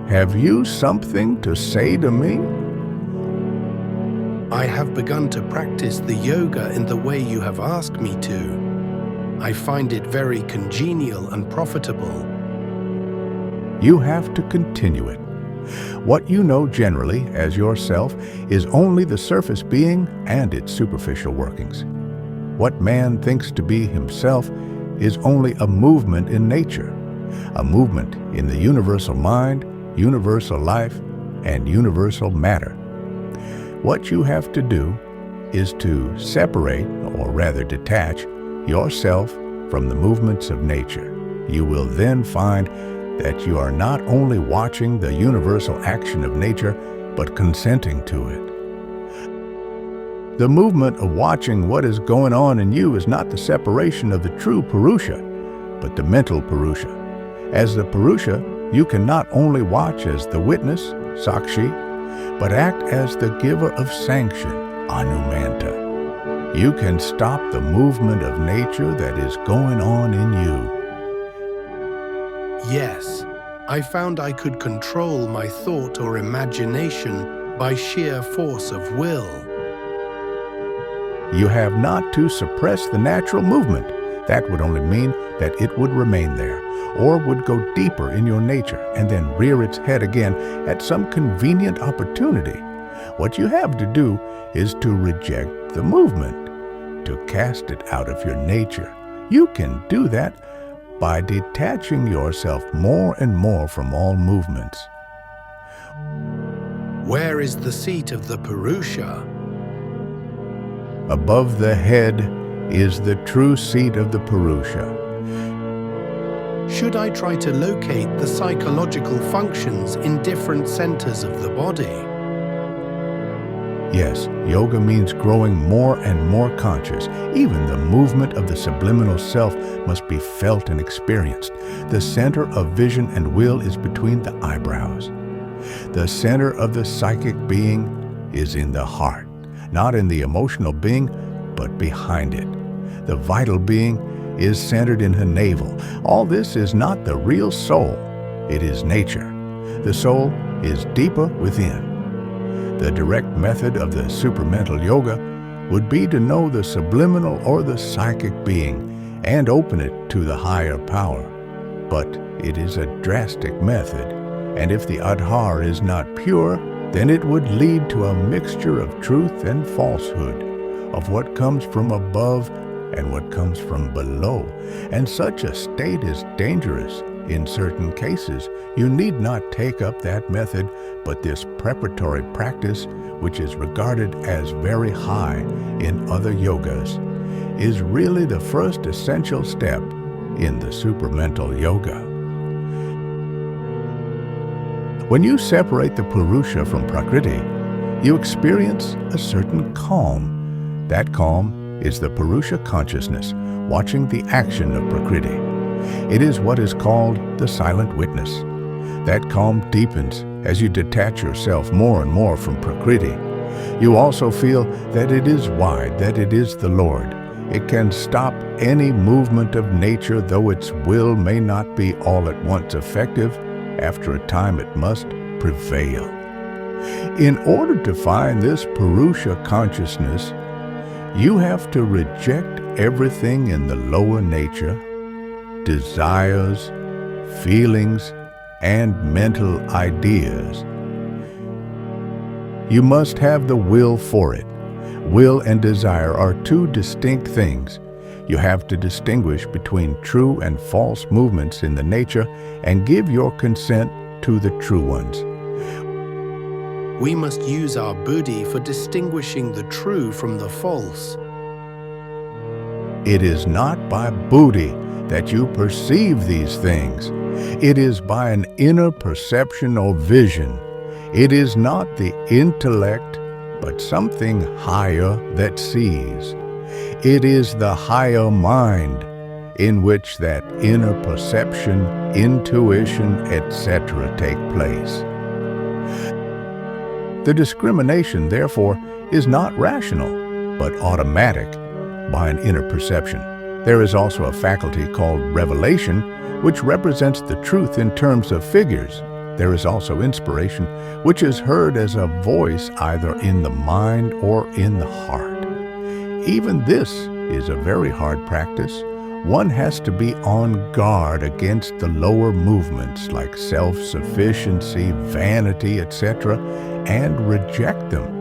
Have you something to say to me? I have begun to practice the yoga in the way you have asked me to. I find it very congenial and profitable. You have to continue it. What you know generally as yourself is only the surface being and its superficial workings. What man thinks to be himself is only a movement in nature, a movement in the universal mind, universal life, and universal matter. What you have to do is to separate, or rather detach, yourself from the movements of nature. You will then find that you are not only watching the universal action of nature, but consenting to it. The movement of watching what is going on in you is not the separation of the true Purusha, but the mental Purusha. As the Purusha, you can not only watch as the witness, Sakshi, but act as the giver of sanction, Anumanta. You can stop the movement of nature that is going on in you. Yes, I found I could control my thought or imagination by sheer force of will. You have not to suppress the natural movement. That would only mean that it would remain there, or would go deeper in your nature and then rear its head again at some convenient opportunity. What you have to do is to reject the movement, to cast it out of your nature. You can do that by detaching yourself more and more from all movements. Where is the seat of the Purusha? Above the head is the true seat of the Purusha. Should I try to locate the psychological functions in different centers of the body? Yes, yoga means growing more and more conscious. Even the movement of the subliminal self must be felt and experienced. The center of vision and will is between the eyebrows. The center of the psychic being is in the heart, not in the emotional being, but behind it. The vital being is centered in her navel. All this is not the real soul. It is nature. The soul is deeper within. The direct method of the Supramental Yoga would be to know the subliminal or the psychic being and open it to the higher power. But it is a drastic method, and if the Adhar is not pure, then it would lead to a mixture of truth and falsehood, of what comes from above and what comes from below. And such a state is dangerous. In certain cases, you need not take up that method, but this preparatory practice, which is regarded as very high in other yogas, is really the first essential step in the Supramental Yoga. When you separate the Purusha from Prakriti, you experience a certain calm. That calm is the Purusha consciousness, watching the action of Prakriti. It is what is called the silent witness. That calm deepens as you detach yourself more and more from Prakriti. You also feel that it is wide, that it is the Lord. It can stop any movement of nature, though its will may not be all at once effective. After a time it must prevail. In order to find this Purusha consciousness, you have to reject everything in the lower nature, desires, feelings, and mental ideas. You must have the will for it. Will and desire are two distinct things. You have to distinguish between true and false movements in the nature and give your consent to the true ones. We must use our buddhi for distinguishing the true from the false. It is not by buddhi that you perceive these things. It is by an inner perception or vision. It is not the intellect, but something higher that sees. It is the higher mind in which that inner perception, intuition, etc. take place. The discrimination, therefore, is not rational, but automatic by an inner perception. There is also a faculty called revelation, which represents the truth in terms of figures. There is also inspiration, which is heard as a voice either in the mind or in the heart. Even this is a very hard practice. One has to be on guard against the lower movements like self-sufficiency, vanity, etc., and reject them